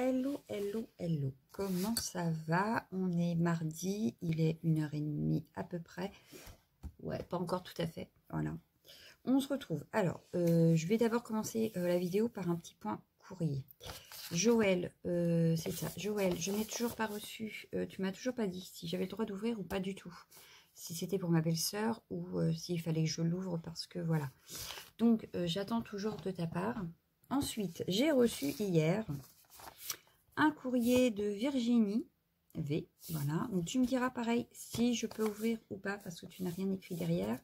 Hello, hello, hello. Comment ça va? On est mardi, il est 1h30 à peu près. Ouais, pas encore tout à fait. Voilà. On se retrouve. Alors, je vais d'abord commencer la vidéo par un petit point courrier. Joël, c'est ça. Joël, je n'ai toujours pas reçu. Tu m'as toujours pas dit si j'avais le droit d'ouvrir ou pas du tout. Si c'était pour ma belle-sœur ou s'il fallait que je l'ouvre parce que voilà. Donc, j'attends toujours de ta part. Ensuite, j'ai reçu hier un courrier de Virginie V. Voilà. Donc, tu me diras pareil si je peux ouvrir ou pas parce que tu n'as rien écrit derrière.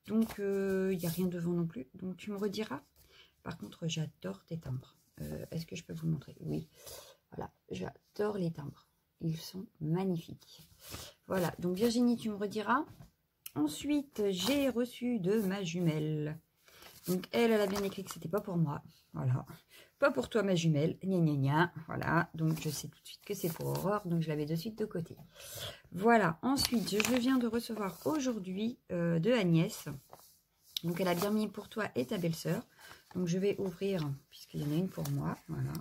Donc, il n'y a rien devant non plus. Donc, tu me rediras. Par contre, j'adore tes timbres. Est-ce que je peux vous montrer? Oui. Voilà. J'adore les timbres. Ils sont magnifiques. Voilà. Donc, Virginie, tu me rediras. Ensuite, j'ai reçu de ma jumelle. Donc, elle a bien écrit que c'était pas pour moi. Voilà. Pas pour toi, ma jumelle. Gna, gna, gna. Voilà. Donc, je sais tout de suite que c'est pour Aurore. Donc, je l'avais de suite de côté. Voilà. Ensuite, je viens de recevoir aujourd'hui de Agnès. Donc, elle a bien mis pour toi et ta belle-sœur. Donc, je vais ouvrir, puisqu'il y en a une pour moi. Voilà.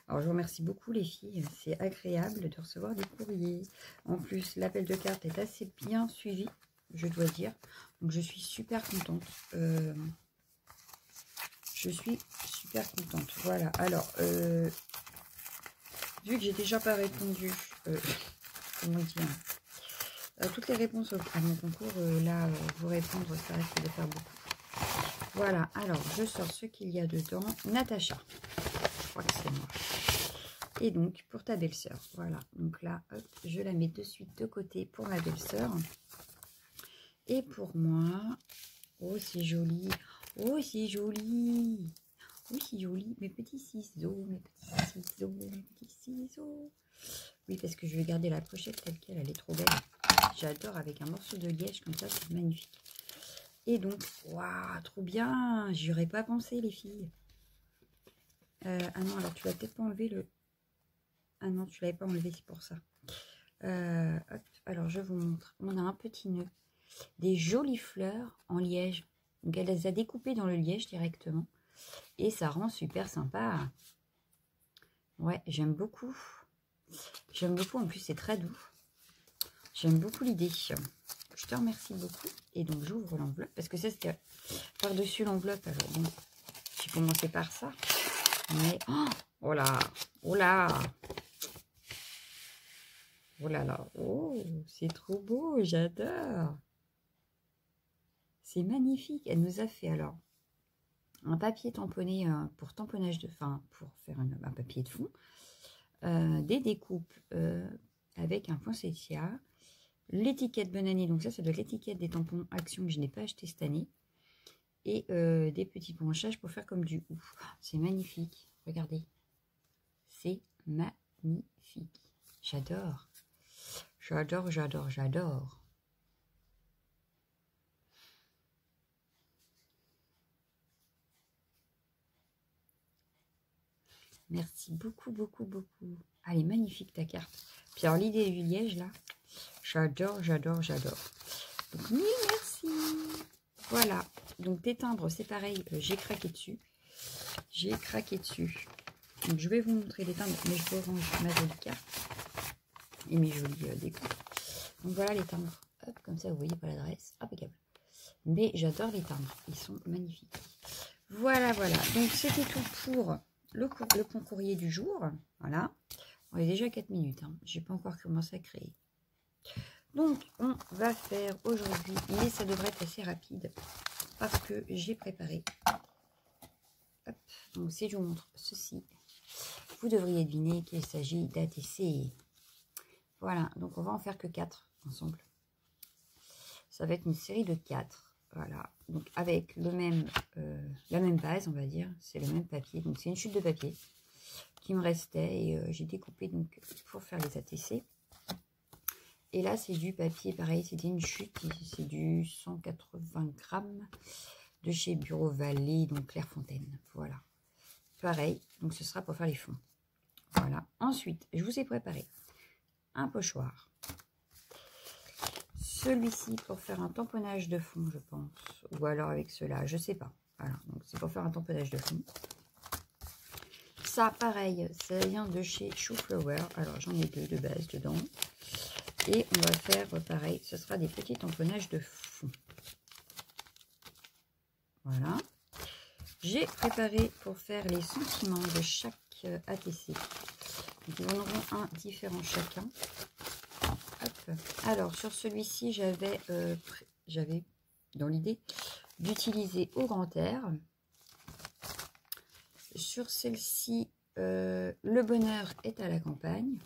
Alors, je vous remercie beaucoup, les filles. C'est agréable de recevoir des courriers. En plus, l'appel de carte est assez bien suivi, je dois dire. Donc, je suis super contente. Je suis super contente. Voilà. Alors, vu que j'ai déjà pas répondu, comment dire, toutes les réponses à mon concours, là, vous répondre, ça risque de faire beaucoup. Voilà. Alors, je sors ce qu'il y a dedans. Natacha. Je crois que c'est moi. Et donc, pour ta belle-sœur. Voilà. Donc là, hop, je la mets de suite de côté pour ma belle-sœur. Et pour moi, oh, c'est joli. Oh, c'est joli. Oui, c'est joli. Mes petits ciseaux, mes petits ciseaux, mes petits ciseaux. Oui, parce que je vais garder la pochette telle qu'elle. Elle est trop belle. J'adore avec un morceau de liège comme ça. C'est magnifique. Et donc, waouh, trop bien. J'y aurais pas pensé, les filles. Ah non, alors tu l'as peut-être pas enlevé le... Ah non, tu l'avais pas enlevé, c'est pour ça. Hop, alors, je vous montre. On a un petit nœud. Des jolies fleurs en liège. Donc, elle les a découpées dans le liège directement. Et ça rend super sympa. Ouais, j'aime beaucoup. J'aime beaucoup. En plus, c'est très doux. J'aime beaucoup l'idée. Je te remercie beaucoup. Et donc, j'ouvre l'enveloppe. Parce que ça, c'était par-dessus l'enveloppe. Alors, bon, j'ai commencé par ça. Mais, oh là, oh là. Oh là là. Oh, c'est trop beau. J'adore. C'est magnifique. Elle nous a fait, alors, un papier tamponné pour tamponnage de fin, pour faire un papier de fond, des découpes avec un poinsettia, l'étiquette bonne année, donc ça doit être l'étiquette des tampons Action que je n'ai pas acheté cette année, et des petits branchages pour faire comme du hou. C'est magnifique, regardez, c'est magnifique, j'adore, j'adore, j'adore, j'adore. Merci beaucoup, beaucoup, beaucoup. Ah, elle est magnifique ta carte. Puis alors l'idée du liège là, j'adore, j'adore, j'adore. Donc mille merci. Voilà. Donc tes timbres, c'est pareil, j'ai craqué dessus. J'ai craqué dessus. Donc je vais vous montrer les timbres, mais je range ma jolie carte et mes jolies découpes. Donc voilà les timbres. Hop, comme ça vous voyez pas l'adresse. Impeccable. Mais j'adore les timbres, ils sont magnifiques. Voilà, voilà. Donc c'était tout pour le point courrier du jour. Voilà. On est déjà à 4 minutes. Hein. Je n'ai pas encore commencé à créer. Donc, on va faire aujourd'hui, mais ça devrait être assez rapide parce que j'ai préparé. Hop. Donc, si je vous montre ceci, vous devriez deviner qu'il s'agit d'ATC. Voilà. Donc, on va en faire que 4 ensemble. Ça va être une série de 4. Voilà, donc avec le même, la même base, on va dire, c'est le même papier. Donc c'est une chute de papier qui me restait et j'ai découpé donc pour faire les ATC. Et là c'est du papier, pareil, c'était une chute, c'est du 180 grammes de chez Bureau Vallée, donc Clairefontaine. Voilà, pareil, donc ce sera pour faire les fonds. Voilà, ensuite je vous ai préparé un pochoir. Celui-ci pour faire un tamponnage de fond, je pense. Ou alors avec cela, je sais pas. Voilà, donc c'est pour faire un tamponnage de fond. ça, pareil, ça vient de chez Shoe Flower. Alors, j'en ai deux de base dedans. Et on va faire pareil. Ce sera des petits tamponnages de fond. Voilà. J'ai préparé pour faire les sentiments de chaque ATC. Donc, nous en aurons un différent chacun. Hop. Alors, sur celui-ci, j'avais dans l'idée d'utiliser au grand air. Sur celle-ci, le bonheur est à la campagne.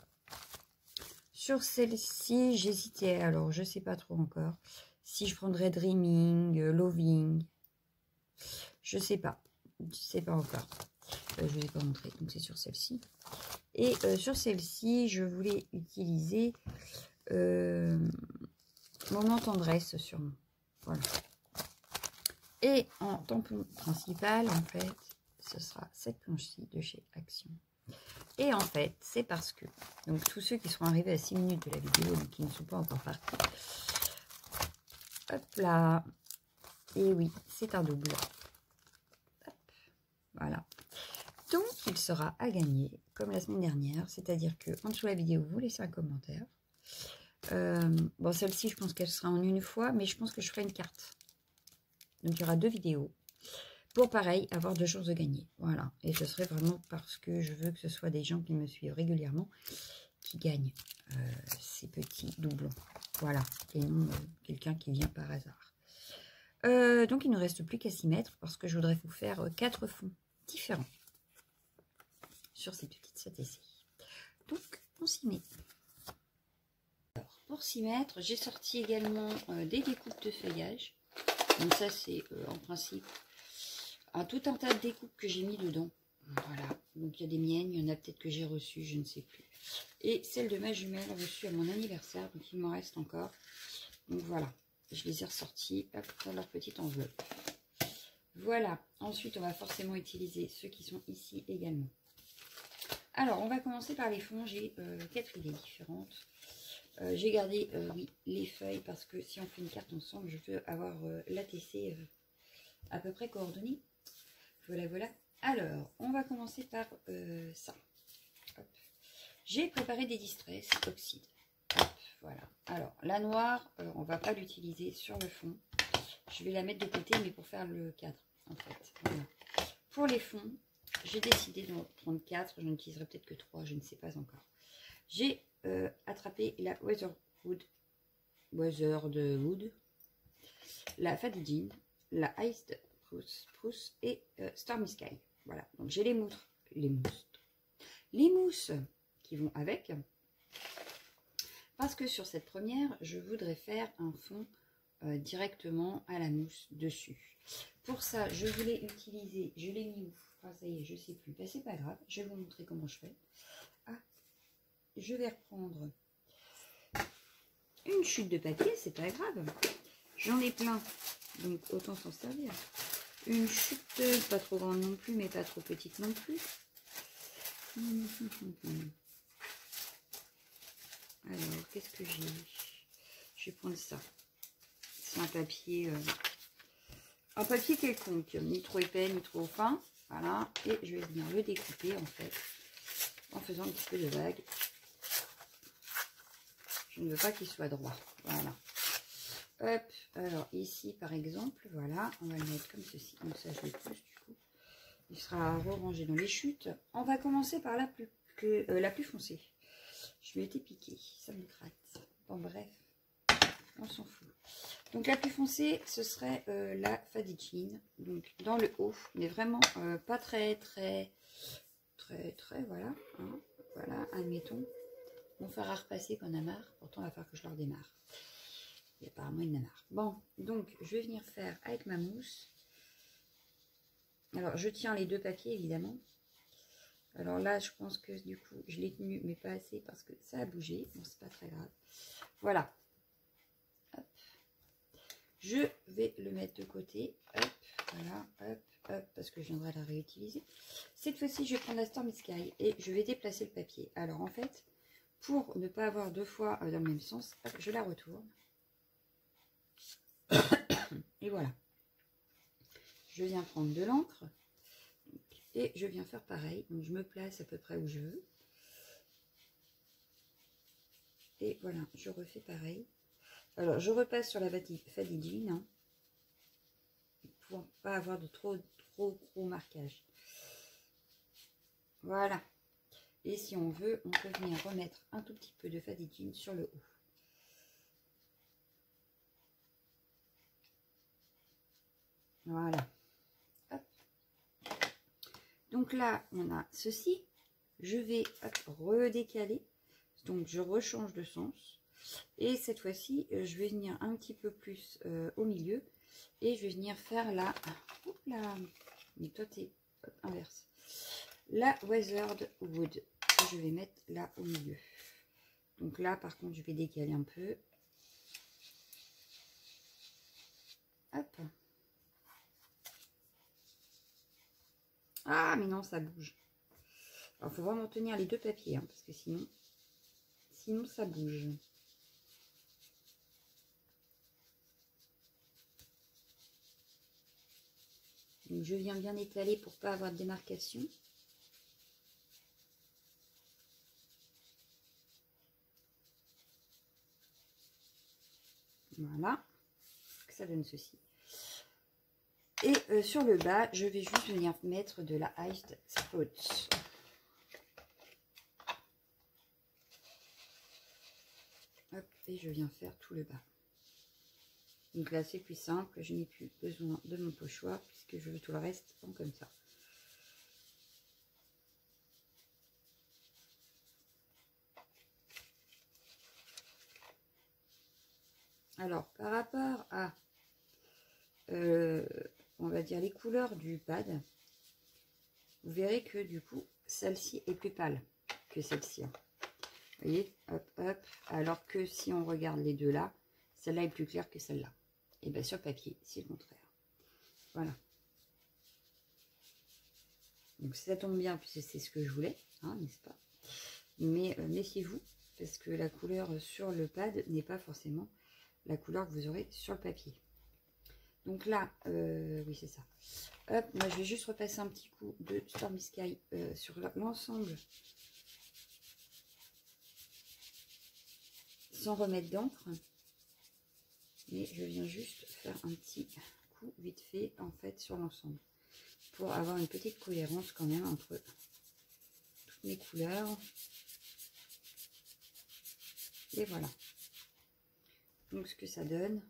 Sur celle-ci, j'hésitais. Alors, je ne sais pas trop encore si je prendrais Dreaming, Loving. Je ne sais pas. Je ne sais pas encore. Je ne vais pas montrer. Donc, c'est sur celle-ci. Et sur celle-ci, je voulais utiliser Moment tendresse sûrement. Voilà. Et en tampon principal, en fait, ce sera cette planche-ci de chez Action. Et en fait, c'est parce que, donc tous ceux qui seront arrivés à 6 minutes de la vidéo, mais qui ne sont pas encore partis, hop là, et oui, c'est un double. Hop, voilà. Donc, il sera à gagner, comme la semaine dernière, c'est-à-dire que en dessous de la vidéo, vous laissez un commentaire. Bon, celle-ci, je pense qu'elle sera en une fois, mais je pense que je ferai une carte. Donc, il y aura 2 vidéos. Pour pareil, avoir 2 chances de gagner. Voilà. Et ce serait vraiment parce que je veux que ce soit des gens qui me suivent régulièrement qui gagnent ces petits doublons. Voilà. Et non quelqu'un qui vient par hasard. Donc, il ne reste plus qu'à s'y mettre parce que je voudrais vous faire 4 fonds différents sur ces petites ATC. Donc, on s'y met. Alors, pour s'y mettre, j'ai sorti également des découpes de feuillage. Donc ça, c'est en principe tout un tas de découpes que j'ai mis dedans. Voilà. Donc il y a des miennes, il y en a peut-être que j'ai reçues, je ne sais plus. Et celle de ma jumelle reçue à mon anniversaire, donc il m'en reste encore. Donc voilà, je les ai ressorties dans leur petite enveloppe. Voilà. Ensuite, on va forcément utiliser ceux qui sont ici également. Alors, on va commencer par les fonds. J'ai 4 idées différentes. J'ai gardé oui, les feuilles parce que si on fait une carte ensemble, je veux avoir l'ATC à peu près coordonné. Voilà, voilà. Alors, on va commencer par ça. J'ai préparé des distress oxyde. Hop, voilà. Alors, la noire, on va pas l'utiliser sur le fond. Je vais la mettre de côté, mais pour faire le cadre, en fait. Voilà. Pour les fonds, j'ai décidé d'en prendre 4. Je n'utiliserai peut-être que 3, je ne sais pas encore. J'ai attrapé la Weatherwood, la Faddy Jean, la Iced Spruce et Stormy Sky. Voilà, donc j'ai les mousses qui vont avec. Parce que sur cette première, je voudrais faire un fond directement à la mousse dessus. Pour ça, je voulais utiliser, je l'ai mis où? Ah, ça y est, je sais plus. Ben, c'est pas grave, je vais vous montrer comment je fais. Je vais reprendre une chute de papier, c'est pas grave. J'en ai plein, donc autant s'en servir. Une chute pas trop grande non plus, mais pas trop petite non plus. Alors, qu'est-ce que j'ai? Je vais prendre ça. C'est un papier quelconque, ni trop épais, ni trop fin. Voilà, et je vais venir le découper en fait, en faisant un petit peu de vague. Je ne veux pas qu'il soit droit. Voilà. Hop, alors ici par exemple, voilà, on va le mettre comme ceci. Comme ça, je le pousse du coup. Il sera rangé dans les chutes. On va commencer par la plus foncée. Je lui ai été piquée, ça me gratte. Bon, bref, on s'en fout. Donc la plus foncée, ce serait la Faddy Jean. Donc dans le haut, mais vraiment pas très, voilà. Hein, voilà, admettons. Mon fer à repasser qu'on a marre. Pourtant, il va falloir que je leur démarre. Et apparemment, il en a marre. Bon, donc, je vais venir faire avec ma mousse. Alors, je tiens les 2 papiers, évidemment. Alors là, je pense que du coup, je l'ai tenu, mais pas assez parce que ça a bougé. Bon, c'est pas très grave. Voilà. Hop. Je vais le mettre de côté. Hop, voilà, hop, hop, parce que je viendrai la réutiliser. Cette fois-ci, je vais prendre la Stormy Sky et je vais déplacer le papier. Alors, en fait... Pour ne pas avoir 2 fois dans le même sens, je la retourne. Et voilà. Je viens prendre de l'encre. Et je viens faire pareil. Donc, je me place à peu près où je veux. Et voilà, je refais pareil. Alors, je repasse sur la Faded Jean, hein, pour pas avoir de trop gros marquage. Voilà. Et si on veut, on peut venir remettre un tout petit peu de Faded Jean sur le haut. Voilà. Hop. Donc là, on a ceci. Je vais redécaler. Donc, je rechange de sens. Et cette fois-ci, je vais venir un petit peu plus au milieu. Et je vais venir faire la... Oups là. Mais toi, t'es inverse. La Weathered Wood. Que je vais mettre là au milieu. Donc là, par contre, je vais décaler un peu. Hop. Ah, mais non, ça bouge. Alors, il faut vraiment tenir les deux papiers, hein, parce que sinon, ça bouge. Donc, je viens bien étaler pour pas avoir de démarcation. Voilà. Ça donne ceci. Et sur le bas, je vais juste venir mettre de la Iced Spots. Hop, et je viens faire tout le bas. Donc là, c'est plus simple. Je n'ai plus besoin de mon pochoir puisque je veux tout le reste comme ça. Alors, par rapport à, on va dire, les couleurs du pad, vous verrez que du coup, celle-ci est plus pâle que celle-ci. Hein. Vous voyez, hop, hop. Alors que si on regarde les deux là, celle-là est plus claire que celle-là. Et bien sur papier, c'est le contraire. Voilà. Donc ça tombe bien puisque c'est ce que je voulais, hein, n'est-ce pas? Mais méfiez-vous parce que la couleur sur le pad n'est pas forcément la couleur que vous aurez sur le papier. Donc là, oui c'est ça. Hop, moi je vais juste repasser un petit coup de Stormy Sky sur l'ensemble. Sans remettre d'encre. Mais je viens juste faire un petit coup vite fait en fait sur l'ensemble. Pour avoir une petite cohérence quand même entre toutes mes couleurs. Et voilà. Donc ce que ça donne.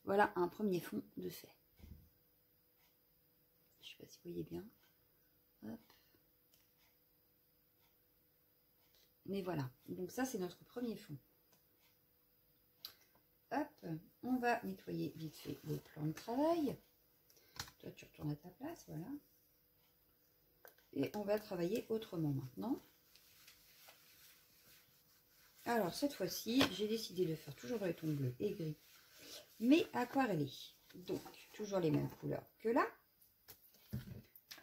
Voilà un premier fond de fait. Je ne sais pas si vous voyez bien. Hop. Mais voilà. Donc ça c'est notre premier fond. Hop. On va nettoyer vite fait le plan de travail. Toi tu retournes à ta place. Voilà. Et on va travailler autrement maintenant. Alors cette fois-ci, j'ai décidé de faire toujours dans les tons bleus et gris, mais aquarellé. Donc toujours les mêmes couleurs que là.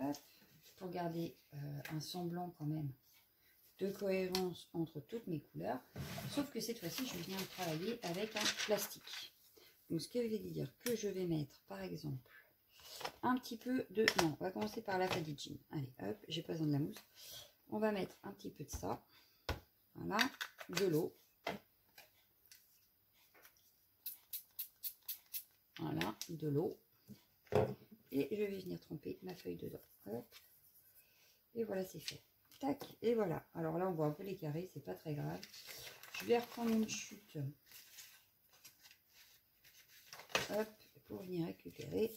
Hop, pour garder un semblant quand même de cohérence entre toutes mes couleurs. Sauf que cette fois-ci, je viens travailler avec un plastique. Donc ce qui veut dire que je vais mettre par exemple un petit peu de... Non, on va commencer par la Faded Jean. Allez, hop, j'ai pas besoin de la mousse. On va mettre un petit peu de ça. Voilà, de l'eau. Voilà, de l'eau. Et je vais venir tremper ma feuille dedans. Hop. Et voilà, c'est fait. Tac, et voilà. Alors là, on voit un peu les carrés, c'est pas très grave. Je vais reprendre une chute. Hop, pour venir récupérer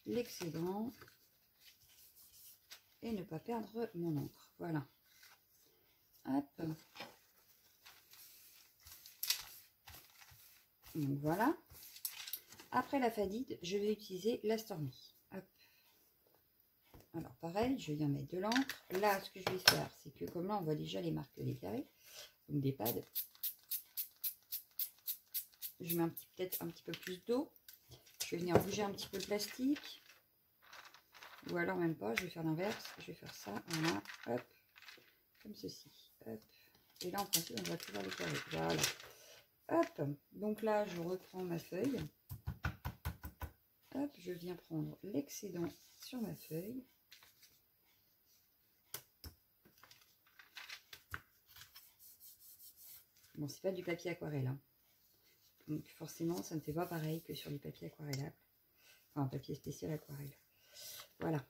l'excédent. Et ne pas perdre mon encre. Voilà. Hop. Donc voilà. Après la Faded, je vais utiliser la Stormy. Hop. Alors pareil, je viens mettre de l'encre. Là, ce que je vais faire, c'est que comme là, on voit déjà les marques des carrés, donc des pads. Je mets peut-être un petit peu plus d'eau. Je vais venir bouger un petit peu le plastique. Ou alors même pas, je vais faire l'inverse. Je vais faire ça, voilà, hop, comme ceci. Hop. Et là, en principe, on voit toujours les carrés. Voilà. Hop. Donc là, je reprends ma feuille. Hop, je viens prendre l'excédent sur ma feuille. Bon, c'est pas du papier aquarelle, hein. Donc forcément, ça ne fait pas pareil que sur du papier aquarellable. Enfin, un papier spécial aquarelle. Voilà.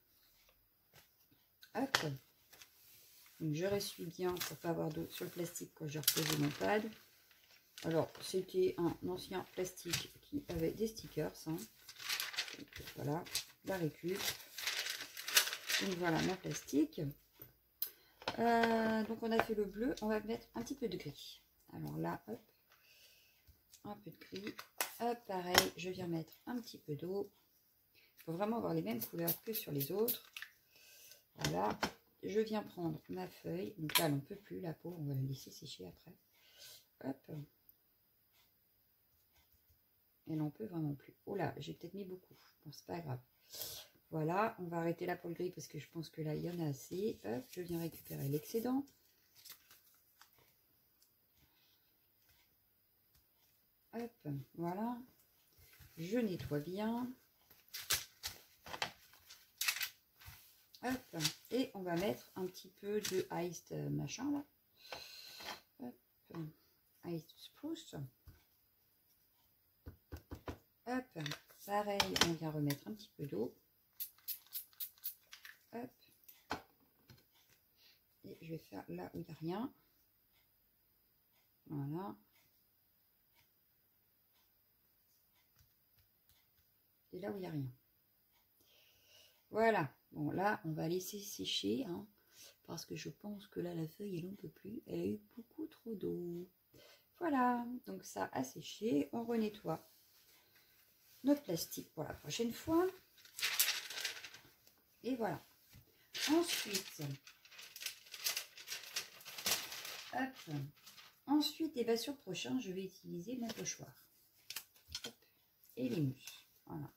Hop. Donc je ressuie bien pour pas avoir d'eau sur le plastique quand je repose mon pad. Alors, c'était un ancien plastique qui avait des stickers. Hein. Donc, voilà, la récup. Donc voilà mon plastique. Donc on a fait le bleu, on va mettre un petit peu de gris. Alors là, hop, un peu de gris. Hop, pareil, je viens mettre un petit peu d'eau. Il faut vraiment avoir les mêmes couleurs que sur les autres. Voilà, je viens prendre ma feuille. Donc là, elle n'en peut plus, la peau, on va la laisser sécher après. Hop. Elle n'en peut vraiment plus. Oh là, j'ai peut-être mis beaucoup. Bon, c'est pas grave. Voilà, on va arrêter là pour le gris parce que je pense que là, il y en a assez. Hop, je viens récupérer l'excédent. Hop, voilà. Je nettoie bien. Hop, et on va mettre un petit peu de iced machin là. Hop, iced spruce. Hop, pareil, on vient remettre un petit peu d'eau. Hop. Et je vais faire là où il n'y a rien. Voilà. Et là où il n'y a rien. Voilà. Bon, là, on va laisser sécher. Hein, parce que je pense que là, la feuille, elle n'en peut plus. Elle a eu beaucoup trop d'eau. Voilà. Donc, ça a séché. On renettoie notre plastique pour la prochaine fois. Et voilà. Ensuite, hop. Ensuite, et bien sur le prochain, je vais utiliser mon pochoir. Hop. Et les mousses. Voilà.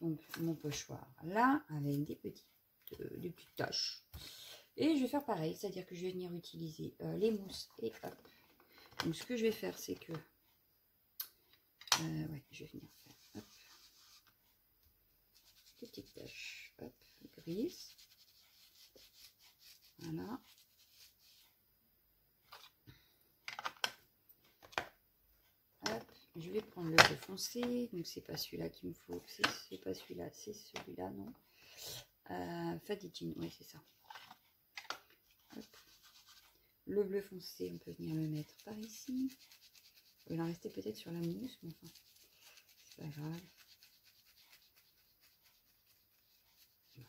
Donc, mon pochoir là, avec des petites taches. Et je vais faire pareil, c'est-à-dire que je vais venir utiliser les mousses et hop. Donc, ce que je vais faire, c'est que... ouais, je vais venir faire hop. Des petites taches, hop, grises. Voilà. Hop, je vais prendre le bleu foncé. Donc, c'est pas celui-là qu'il me faut. C'est pas celui-là, c'est celui-là, non. Fadidine, oui, c'est ça. Hop. Le bleu foncé, on peut venir le mettre par ici. Il en restait peut-être sur la mousse, mais enfin, c'est pas grave.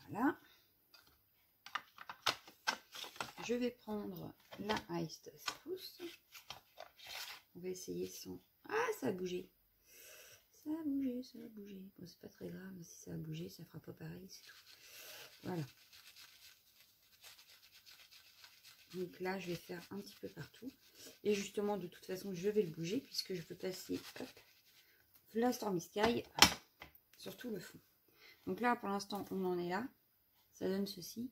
Voilà. Je vais prendre la Iced Spruce. On va essayer sans... Ah, ça a bougé. Ça a bougé, ça a bougé. Bon, c'est pas très grave, si ça a bougé, ça fera pas pareil, c'est tout. Voilà. Donc là, je vais faire un petit peu partout. Et justement, de toute façon, je vais le bouger puisque je peux passer la Stormy Sky sur tout le fond. Donc là, pour l'instant, on en est là. Ça donne ceci.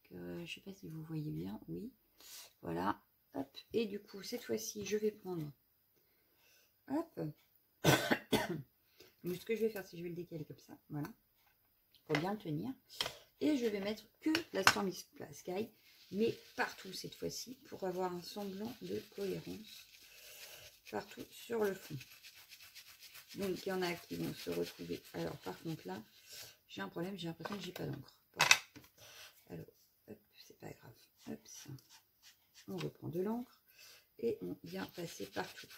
Que, je sais pas si vous voyez bien. Oui. Voilà. Hop. Et du coup, cette fois-ci, je vais prendre... Hop. Donc, ce que je vais faire, c'est que je vais le décaler comme ça. Voilà. Pour bien le tenir. Et je vais mettre que la Stormy Sky, mais partout cette fois-ci, pour avoir un semblant de cohérence partout sur le fond. Donc, il y en a qui vont se retrouver. Alors, par contre, là, j'ai un problème, j'ai l'impression que j'ai pas d'encre. Bon. Alors, hop, c'est pas grave. Hop, ça. On reprend de l'encre et on vient passer partout.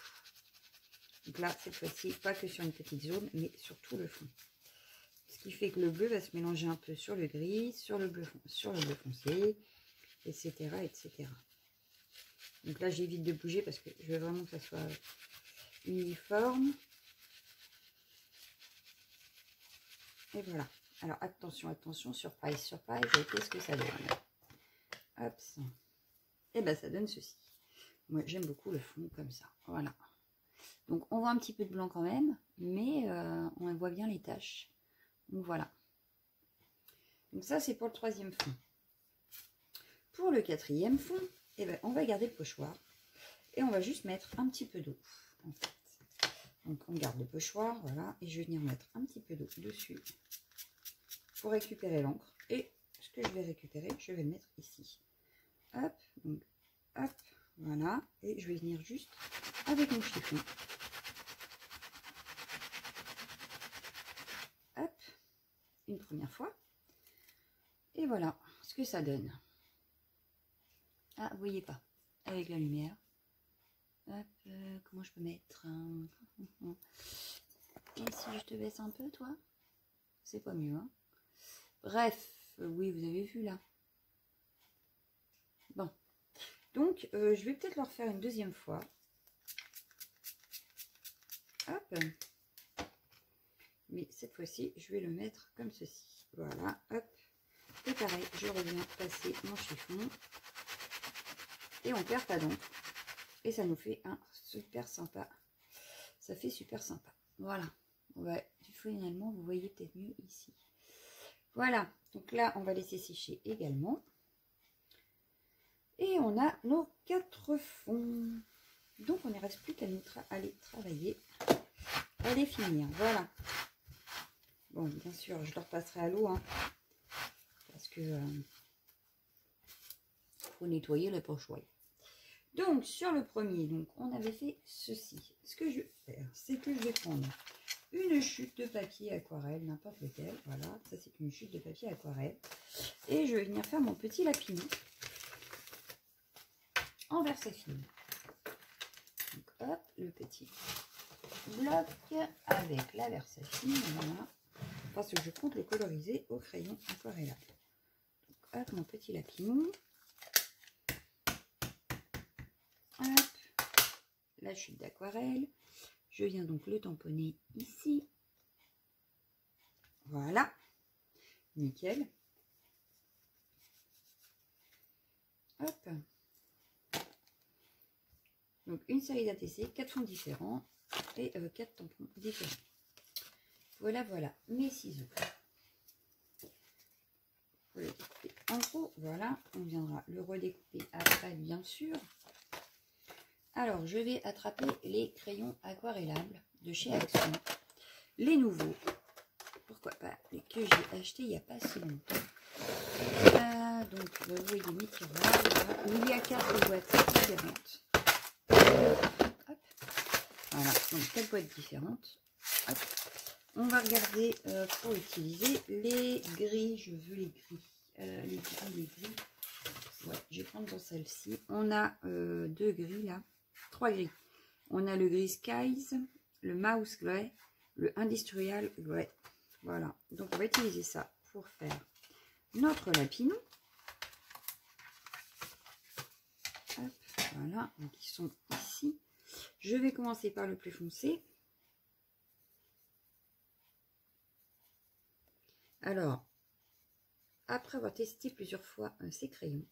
Donc là, cette fois-ci, pas que sur une petite zone, mais sur tout le fond. Ce qui fait que le bleu va se mélanger un peu sur le gris, sur le bleu foncé, etc., etc. Donc là, j'évite de bouger parce que je veux vraiment que ça soit uniforme. Et voilà. Alors, attention, attention, surprise, surprise, qu'est-ce que ça donne? Hop, ça. Et bien, ça donne ceci. Moi, j'aime beaucoup le fond comme ça. Voilà. Donc, on voit un petit peu de blanc quand même, mais on voit bien les taches. Donc, voilà. Donc, ça, c'est pour le troisième fond. Pour le quatrième fond, eh ben, on va garder le pochoir. Et on va juste mettre un petit peu d'eau, en fait. Donc, on garde le pochoir, voilà. Et je vais venir mettre un petit peu d'eau dessus pour récupérer l'encre. Et ce que je vais récupérer, je vais le mettre ici. Hop, donc, hop, Voilà, et je vais venir juste avec mon chiffon. Hop, une première fois. Et voilà ce que ça donne. Ah, vous voyez pas, avec la lumière. Hop, comment je peux mettre un... Et si je te baisse un peu, toi? C'est pas mieux, hein? Bref, oui, vous avez vu là. Bon, donc je vais peut-être le refaire une deuxième fois. Hop. Mais cette fois-ci, je vais le mettre comme ceci. Voilà, hop. Et pareil, je reviens passer mon chiffon. Et on perd pas d'encre. Et ça nous fait un super sympa. Ça fait super sympa. Voilà. Ouais, finalement, vous voyez peut-être mieux ici. Voilà. Donc là, on va laisser sécher également. Et on a nos 4 fonds. Donc, on ne reste plus qu'à aller travailler. À les finir. Voilà. Bon, bien sûr, je le repasserai à l'eau. Hein, parce que faut nettoyer les pochoirs. Donc, sur le premier, donc, on avait fait ceci. Ce que je vais faire, c'est que je vais prendre une chute de papier aquarelle, n'importe lequel. Voilà, ça c'est une chute de papier aquarelle. Et je vais venir faire mon petit lapinou en versafine. Donc, hop, le petit bloc avec la versafine. Voilà. Parce que je compte le coloriser au crayon aquarellable. Donc, hop, mon petit lapinou. Hop, la chute d'aquarelle. Je viens donc le tamponner ici. Voilà. Nickel. Hop. Donc une série d'ATC, 4 fonds différents et 4 tampons différents. Voilà, voilà. Mes ciseaux. En gros, voilà. On viendra le redécouper après, bien sûr. Alors, je vais attraper les crayons aquarellables de chez Action. Les nouveaux. Pourquoi pas, les que j'ai achetés il n'y a pas si longtemps. Donc, vous voyez mes tiroirs. Voilà. Il y a 4 boîtes différentes. Hop. Voilà, donc 4 boîtes différentes. Hop. On va regarder pour utiliser les gris. Je veux les gris. Les gris. Ouais, je vais prendre dans celle-ci. On a 2 gris là. 3 gris. On a le gris Skies, le Mouse Grey, le Industrial Grey. Voilà. Donc, on va utiliser ça pour faire notre lapinou. Hop, voilà. Donc, ils sont ici. Je vais commencer par le plus foncé. Alors, après avoir testé plusieurs fois ces crayons,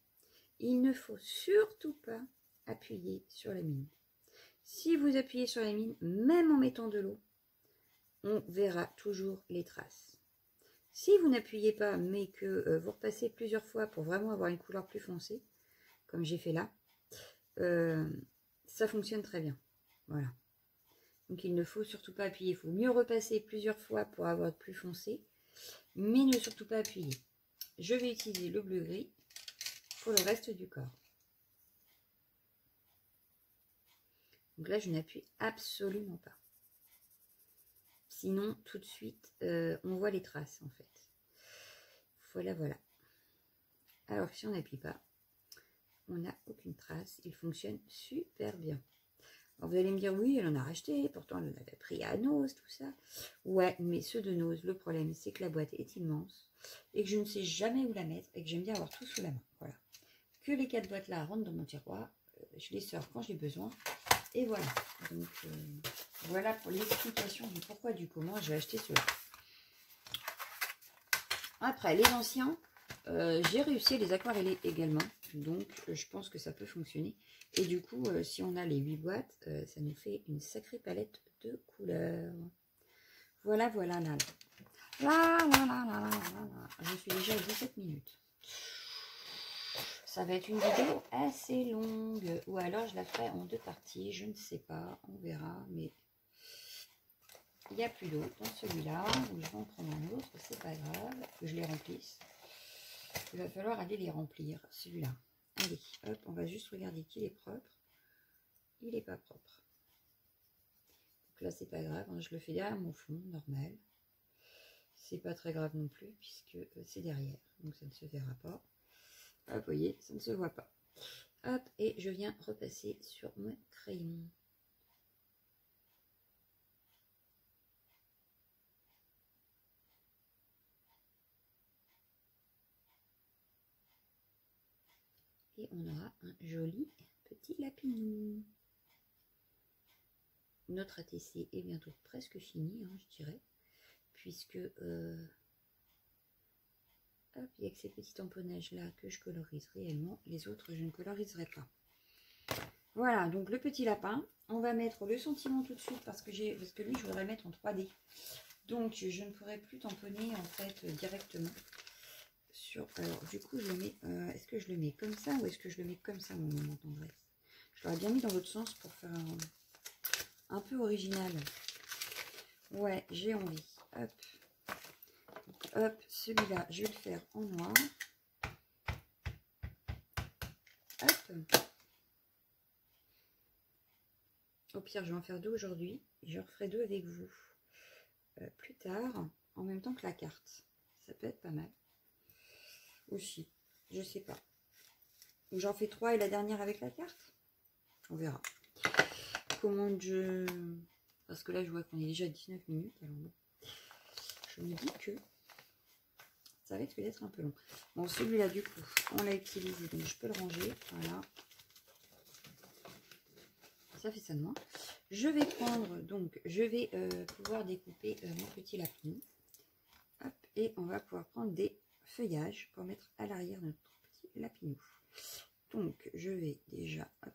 il ne faut surtout pas appuyer sur la mine. Si vous appuyez sur la mine, même en mettant de l'eau, on verra toujours les traces. Si vous n'appuyez pas, mais que vous repassez plusieurs fois pour vraiment avoir une couleur plus foncée, comme j'ai fait là, ça fonctionne très bien. Voilà. Donc il ne faut surtout pas appuyer. Il faut mieux repasser plusieurs fois pour avoir plus foncé, mais ne surtout pas appuyer. Je vais utiliser le bleu-gris pour le reste du corps. Donc là, je n'appuie absolument pas. Sinon, tout de suite, on voit les traces en fait. Voilà, voilà. Alors si on n'appuie pas, on n'a aucune trace. Il fonctionne super bien. Alors vous allez me dire, oui, elle en a racheté, pourtant elle en avait pris à Nose, tout ça. Ouais, mais ceux de Nose, le problème, c'est que la boîte est immense et que je ne sais jamais où la mettre et que j'aime bien avoir tout sous la main. Voilà. Que les 4 boîtes là rentrent dans mon tiroir, je les sors quand j'ai besoin. Et voilà. Donc, voilà pour l'explication du pourquoi, du comment j'ai acheté ceux-là. Après, les anciens, j'ai réussi à les aquareller également. Donc, je pense que ça peut fonctionner. Et du coup, si on a les 8 boîtes, ça nous fait une sacrée palette de couleurs. Voilà, voilà, là. Là. Je suis déjà à 17 minutes. Ça va être une vidéo assez longue. Ou alors, je la ferai en 2 parties. Je ne sais pas. On verra. Mais il n'y a plus d'eau dans celui-là. Donc, je vais en prendre un autre. C'est pas grave que je les remplisse. Il va falloir aller les remplir. Celui-là. Allez, hop, on va juste regarder qu'il est propre. il n'est pas propre. Donc là, c'est pas grave, hein, je le fais derrière mon fond, normal. C'est pas très grave non plus, puisque c'est derrière, donc ça ne se verra pas. Ah, vous voyez, ça ne se voit pas. Hop, et je viens repasser sur mon crayon. Et on aura un joli petit lapinou. Notre ATC est bientôt presque fini, hein, je dirais, puisque hop, il n'y a que ces petits tamponnages là que je colorise réellement, les autres je ne coloriserai pas. Voilà, donc le petit lapin, on va mettre le sentiment tout de suite parce que lui je voudrais mettre en 3D. Donc je ne pourrai plus tamponner en fait directement sur. Alors du coup je le mets. Est-ce que je le mets comme ça ou est-ce que je le mets comme ça, mon moment tendresse? Je l'aurais bien mis dans l'autre sens pour faire un peu original. Ouais, j'ai envie. Hop. Hop, celui-là, je vais le faire en noir. Hop. Au pire, je vais en faire 2 aujourd'hui. Je referai 2 avec vous plus tard, en même temps que la carte. Ça peut être pas mal. Aussi, je sais pas. J'en fais 3 et la dernière avec la carte. On verra. Comment je... Parce que là, je vois qu'on est déjà à 19 minutes. Alors bon, je me dis que ça va être d'être un peu long. Bon, celui-là, du coup, on l'a utilisé, donc je peux le ranger. Voilà. Ça fait ça de moi. Je vais prendre, donc, je vais pouvoir découper mon petit lapin. Hop, et on va pouvoir prendre des feuillages pour mettre à l'arrière de notre petit lapinou. Donc, je vais déjà, hop,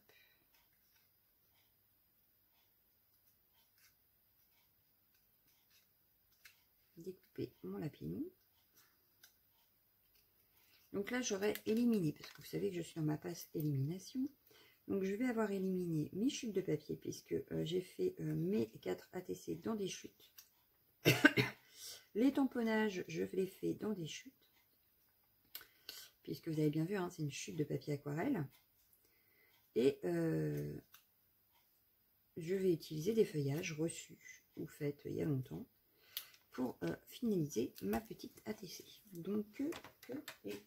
découper mon lapinou. Donc là, j'aurais éliminé, parce que vous savez que je suis dans ma passe élimination. Donc, je vais avoir éliminé mes chutes de papier, puisque j'ai fait mes 4 ATC dans des chutes. Les tamponnages, je les fais dans des chutes. Puisque vous avez bien vu, hein, c'est une chute de papier aquarelle. Et je vais utiliser des feuillages reçus ou faits il y a longtemps pour finaliser ma petite ATC. Donc, que des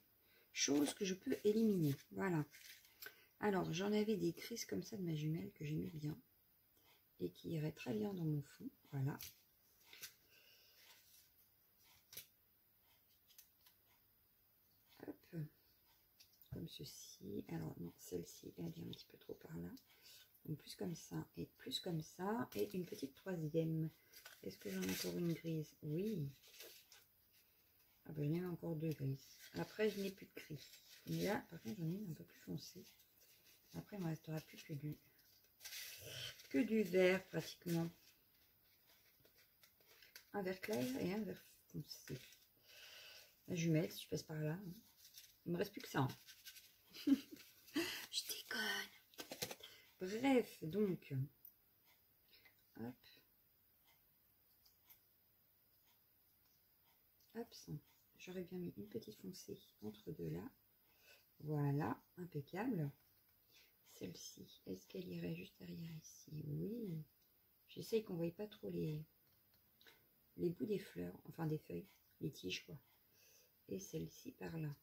choses que je peux éliminer. Voilà. Alors, j'en avais des crises comme ça de ma jumelle que j'aimais bien et qui iraient très bien dans mon fond. Voilà. Hop. Comme ceci. Alors, non, celle-ci, elle est un petit peu trop par là. Donc, plus comme ça et plus comme ça. Et une petite troisième. Est-ce que j'en ai encore une grise? Oui. Ah ben, j'en ai encore 2 grises. Après, je n'ai plus de gris. Mais là, par contre, j'en ai une un peu plus foncée. Après, il ne me restera plus que du vert, pratiquement. Un vert clair et un vert foncé. La jumelle, si je passe par là. Hein. Il ne me reste plus que ça. Hein. Je déconne. Bref, donc. Hop. Hop. J'aurais bien mis une petite foncée entre deux là. Voilà, impeccable. Celle-ci, est-ce qu'elle irait juste derrière ici? Oui. J'essaye qu'on ne voie pas trop les bouts des fleurs, enfin des feuilles, les tiges quoi. Et celle-ci par là.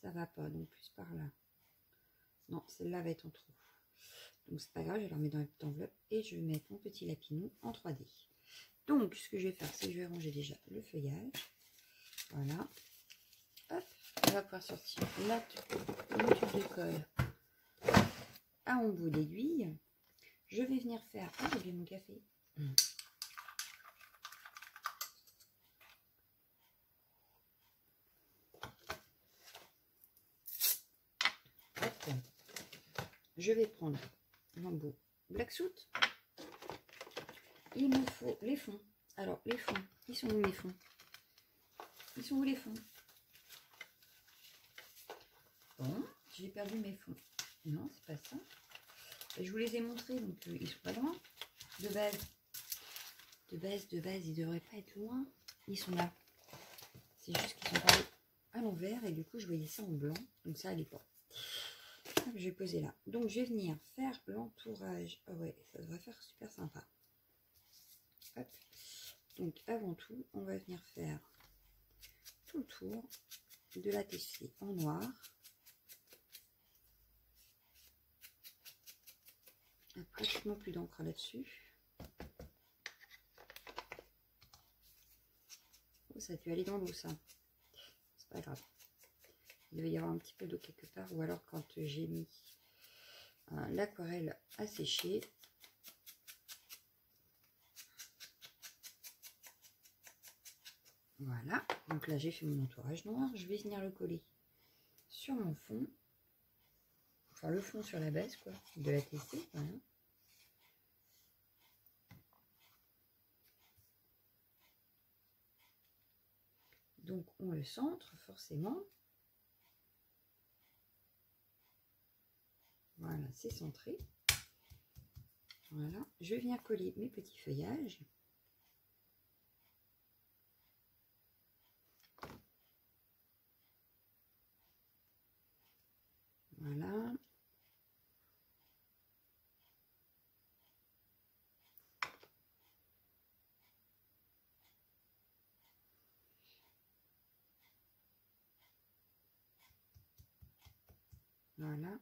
Ça va pas, donc plus par là. Non, celle-là va être en trop. Donc c'est pas grave, je la remets dans la petite enveloppe et je vais mettre mon petit lapinou en 3D. Donc ce que je vais faire, c'est que je vais ranger déjà le feuillage. Voilà. Hop, on va pouvoir sortir le tube de colle à un bout d'aiguille. Je vais venir faire... Ah, j'ai oublié mon café. Hop. Je vais prendre l'embout Black Soot. Il me faut les fonds. Alors, les fonds, ils sont où mes fonds? Ils sont où les fonds? Bon, j'ai perdu mes fonds. Non, c'est pas ça. Et je vous les ai montrés, donc ils sont pas loin. De base, ils devraient pas être loin. Ils sont là. C'est juste qu'ils sont pas à l'envers et du coup, je voyais ça en blanc. Donc ça allait pas. Je vais poser là. Donc, je vais venir faire l'entourage. Ah ouais, ça devrait faire super sympa. Hop. Donc, avant tout, on va venir faire tout le tour de la tessée en noir. Pratiquement plus d'encre là-dessus. Oh, ça a dû aller dans l'eau, ça. C'est pas grave. Il devait y avoir un petit peu d'eau quelque part. Ou alors quand j'ai mis l'aquarelle à sécher. Voilà. Donc là, j'ai fait mon entourage noir. Je vais venir le coller sur mon fond. Enfin, le fond sur la base, quoi, de la tessée. Voilà. Donc, on le centre, forcément. Voilà, c'est centré. Voilà. Je viens coller mes petits feuillages. Voilà. Voilà.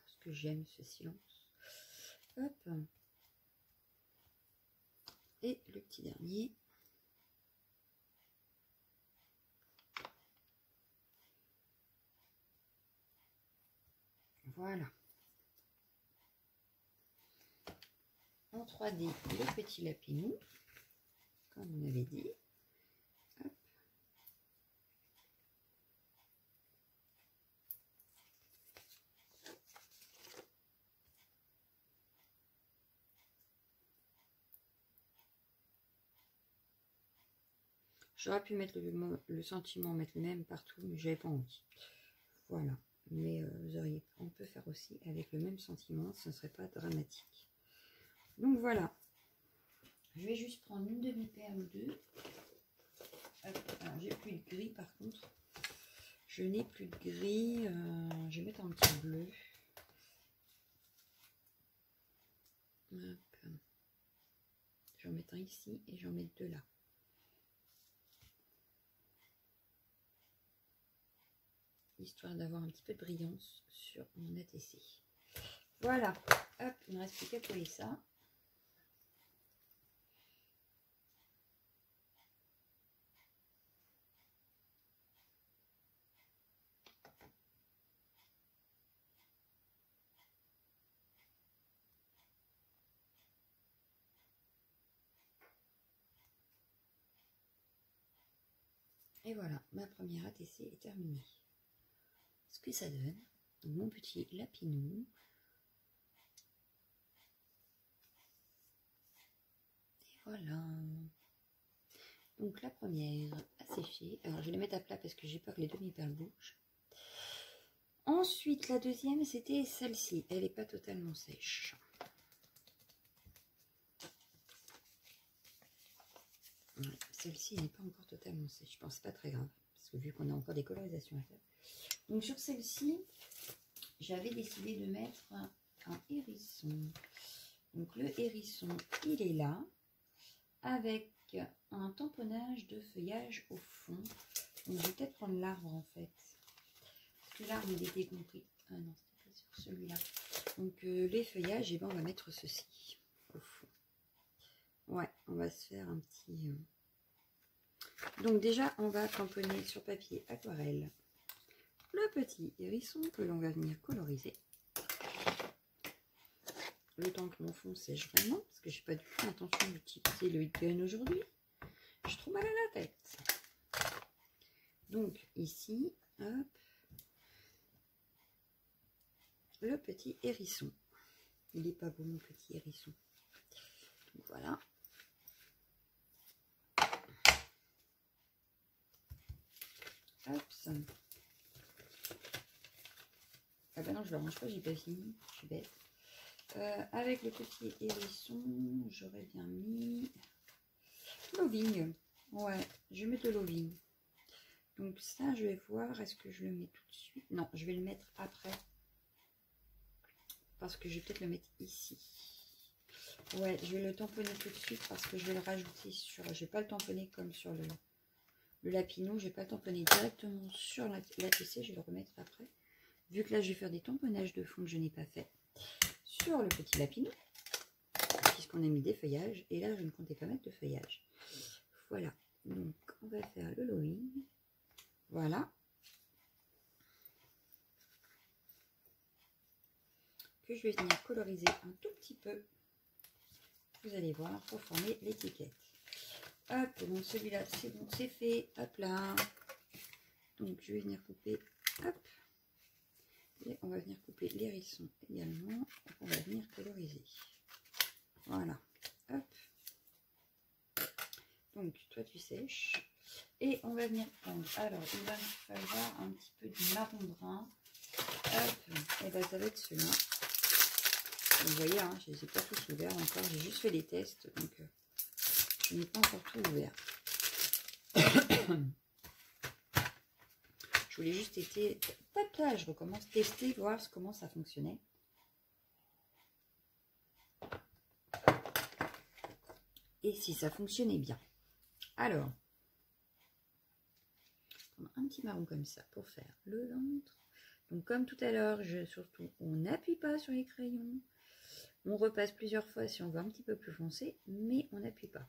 Parce que j'aime ce silence. Hop. Et le petit dernier. Voilà. En 3D, le petit lapinou, comme on avait dit. Hop. J'aurais pu mettre le sentiment, mettre le même partout, mais j'avais pas envie. Voilà. Mais on peut faire aussi avec le même sentiment, ce ne serait pas dramatique. Donc voilà. Je vais juste prendre une demi-paire ou deux. Alors, j'ai plus de gris par contre. Je n'ai plus de gris. Je vais mettre un petit bleu. Hop. Je vais en mettre un ici et je vais en mettre deux là. Histoire d'avoir un petit peu de brillance sur mon ATC. Voilà. Hop, il ne me reste plus qu'à coller ça. Et voilà, ma première ATC est terminée. Ce que ça donne, donc mon petit lapinou. Et voilà. Donc la première a séché. Alors je vais les mettre à plat parce que j'ai peur que les demi-perles bougent. Ensuite, la deuxième, c'était celle-ci. Elle n'est pas totalement sèche. Ouais, celle-ci n'est pas encore totalement sèche. Je pense que c'est pas très grave. Parce que vu qu'on a encore des colorisations à faire. Donc sur celle-ci, j'avais décidé de mettre un hérisson. Donc le hérisson, il est là. Avec un tamponnage de feuillage au fond. Donc je vais peut-être prendre l'arbre en fait. Parce que l'arbre il était compris. Ah non, c'était pas sur celui-là. Donc les feuillages, et ben on va mettre ceci au fond. Ouais, on va se faire un petit... Donc déjà, on va tamponner sur papier aquarelle le petit hérisson que l'on va venir coloriser. Le temps que mon fond sèche vraiment, parce que j'ai pas du tout l'intention d'utiliser le heat gun aujourd'hui. J'ai trop mal à la tête. Donc ici, hop, le petit hérisson. Il n'est pas beau mon petit hérisson. Donc, voilà. Hop. Ah bah non, je le range pas, j'ai pas fini. Je suis bête. Avec le petit hérisson, j'aurais bien mis l'oving. Ouais, je vais mettre de l'oving. Donc ça, je vais voir, est-ce que je le mets tout de suite? Non, je vais le mettre après. Parce que je vais peut-être le mettre ici. Ouais, je vais le tamponner tout de suite parce que je vais le rajouter sur... Je vais pas le tamponner comme sur le lapino. Je vais pas le tamponner directement sur la TC. Je vais le remettre après. Vu que là, je vais faire des tamponnages de fond que je n'ai pas fait sur le petit lapino. Puisqu'on a mis des feuillages. Et là, je ne comptais pas mettre de feuillage. Voilà. Donc, on va faire le lowing. Voilà. Que je vais venir coloriser un tout petit peu. Vous allez voir pour former l'étiquette. Hop, donc celui-là, c'est bon, c'est fait. Hop là. Donc, je vais venir couper. Hop. Et on va venir couper l'hérisson également. On va venir coloriser. Voilà. Hop. Donc, toi, tu sèches. Et on va venir prendre. Alors, il va me falloir un petit peu du marron brun. Hop. Et bien, ça va être celui-là. Vous voyez, hein, je ne les ai pas tous ouverts encore. J'ai juste fait les tests. Donc, je n'ai pas encore tout ouvert. Je voulais juste tester. Hop là, je recommence tester, voir comment ça fonctionnait. Et si ça fonctionnait bien. Alors, prendre un petit marron comme ça pour faire le ventre. Donc comme tout à l'heure, surtout, on n'appuie pas sur les crayons. On repasse plusieurs fois si on veut un petit peu plus foncé, mais on n'appuie pas.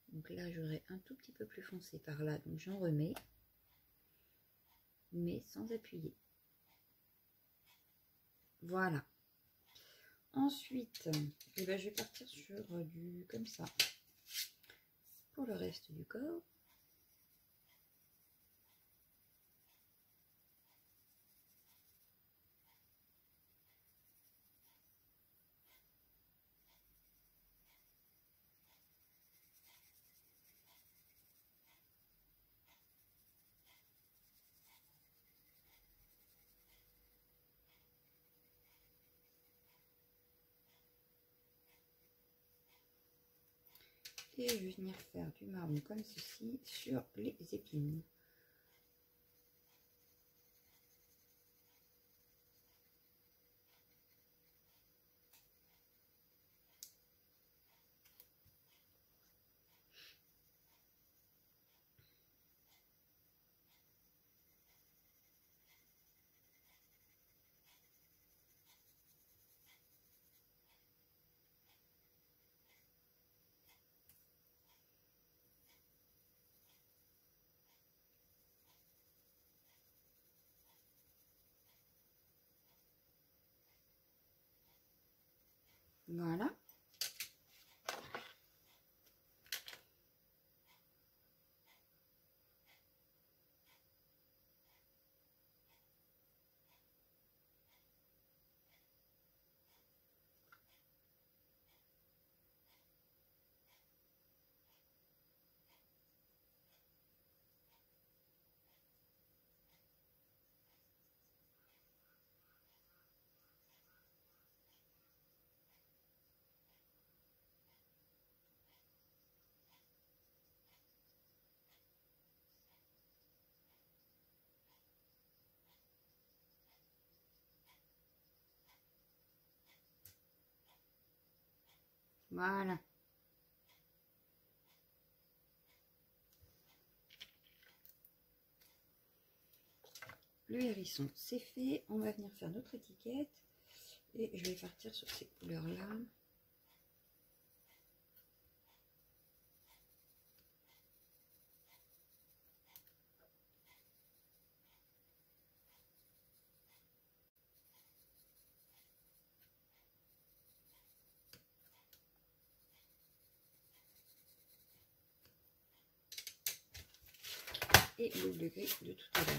Donc là, j'aurai un tout petit peu plus foncé par là, donc j'en remets, mais sans appuyer. Voilà. Ensuite, eh ben, je vais partir sur du comme ça pour le reste du corps. Et je vais venir faire du marron comme ceci sur les épines. Voilà. Voilà. Le hérisson, c'est fait. On va venir faire notre étiquette. Et je vais partir sur ces couleurs-là. et le gris de tout à l'heure.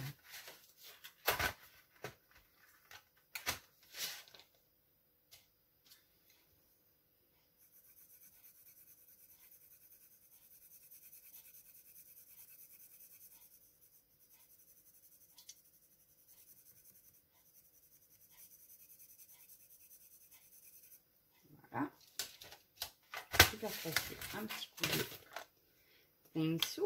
Voilà. Je vais faire passer un petit coup de pinceau.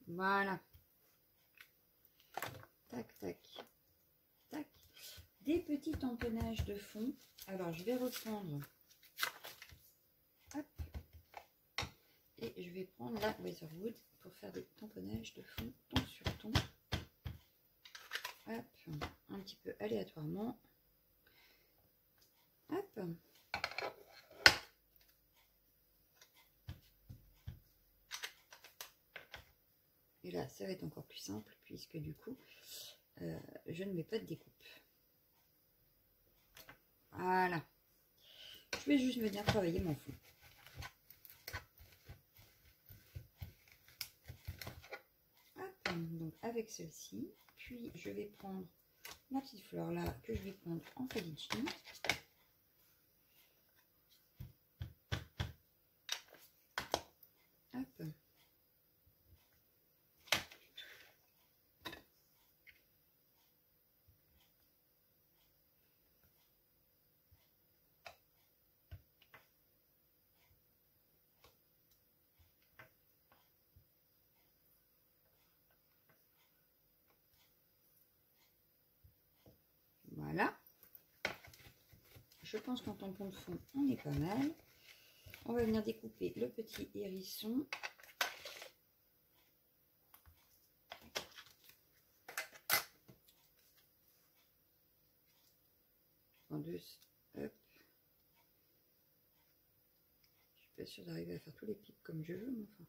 Voilà. Tac, tac, tac. Des petits tamponnages de fond. Alors, je vais reprendre. Hop. Et je vais prendre la Weatherwood pour faire des tamponnages de fond, ton sur ton. Hop. Un petit peu aléatoirement. Hop. Et là, ça va être encore plus simple puisque du coup, je ne mets pas de découpe. Voilà. Je vais juste venir travailler mon fond. Hop, donc avec celle-ci, puis je vais prendre ma petite fleur là que je vais prendre en packaging. Hop. Voilà. Je pense qu'en tampon de fond, on est pas mal. On va venir découper le petit hérisson. En deux. Hop. Je suis pas sûre d'arriver à faire tous les pics comme je veux, mais enfin.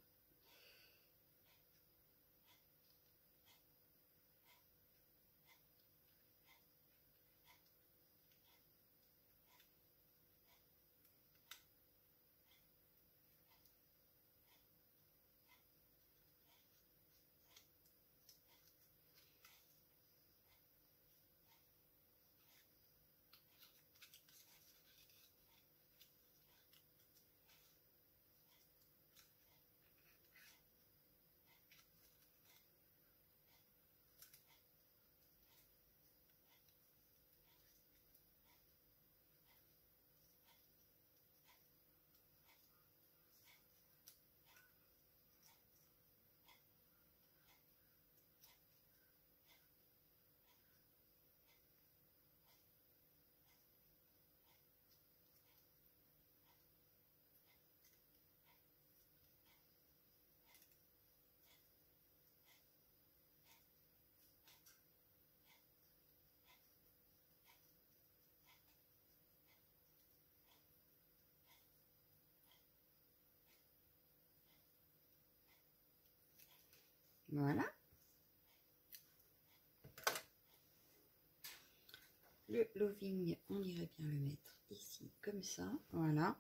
Voilà. Le loving, on irait bien le mettre ici, comme ça. Voilà.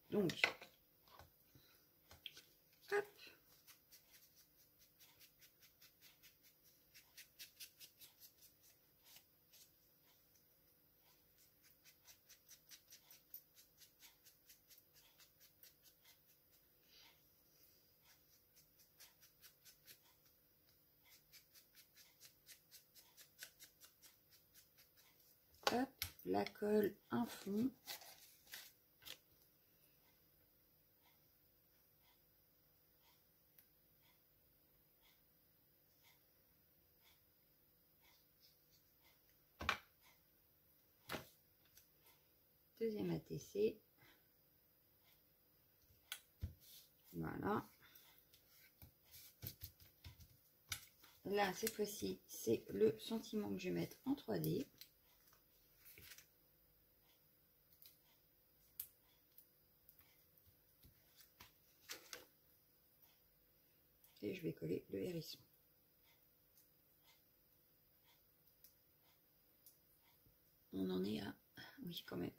Donc, hop. Hop, la colle, un fond. Deuxième ATC. Voilà. là, cette fois-ci, c'est le sentiment que je vais mettre en 3D. Et je vais coller le hérisson. On en est à... Oui, quand même.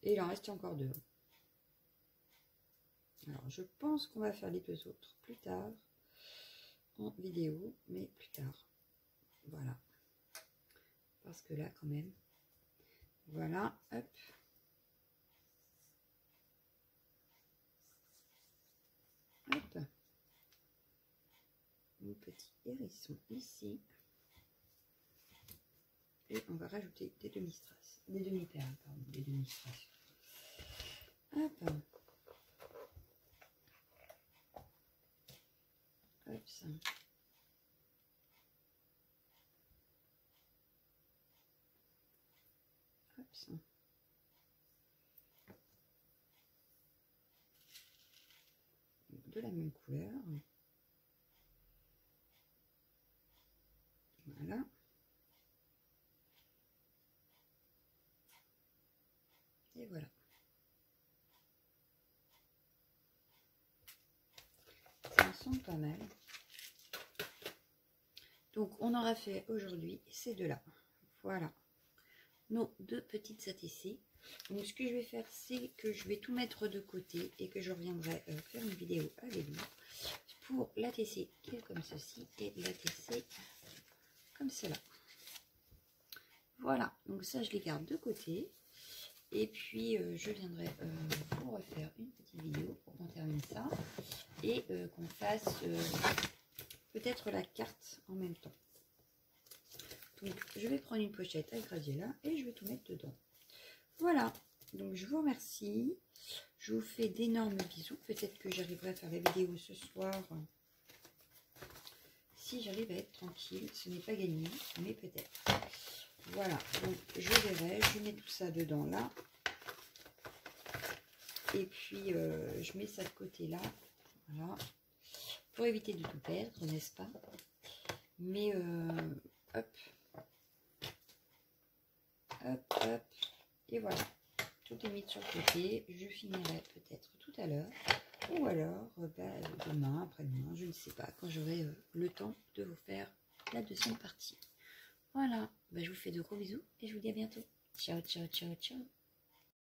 Et il en reste encore 2. Alors, je pense qu'on va faire les 2 autres plus tard. En vidéo, mais plus tard. Voilà. Parce que là, quand même... Voilà, hop. Hop. Mon petit hérisson ici. Et on va rajouter des demi-strass. Des demi-perles, pardon. Des demi-strass. Hop. Hop, ça. Hop, ça. De la même couleur. Voilà. Et voilà. Ça me semble pas mal. Donc, on aura fait aujourd'hui ces 2-là. Voilà. Nos 2 petites ATC. Donc, ce que je vais faire, c'est que je vais tout mettre de côté et que je reviendrai faire une vidéo avec vous pour l'ATC qui est comme ceci et l'ATC comme cela. Voilà. Donc, ça, je les garde de côté. Et puis, je viendrai vous refaire une petite vidéo pour qu'on termine ça et qu'on fasse peut-être la carte en même temps. Donc, je vais prendre une pochette avec Graziella et je vais tout mettre dedans. Voilà. Donc, je vous remercie. Je vous fais d'énormes bisous. Peut-être que j'arriverai à faire la vidéo ce soir. Si j'arrive à être tranquille, ce n'est pas gagné, mais peut-être. Voilà. Donc, je verrai. Je mets tout ça dedans là. Et puis, je mets ça de côté là. Voilà. Pour éviter de tout perdre, n'est-ce pas? Mais, hop. Hop, hop. Et voilà. Tout est mis sur le côté. Je finirai peut-être tout à l'heure. Ou alors, demain, après-demain, je ne sais pas. Quand j'aurai le temps de vous faire la deuxième partie. Voilà. Je vous fais de gros bisous et je vous dis à bientôt. Ciao, ciao, ciao, ciao.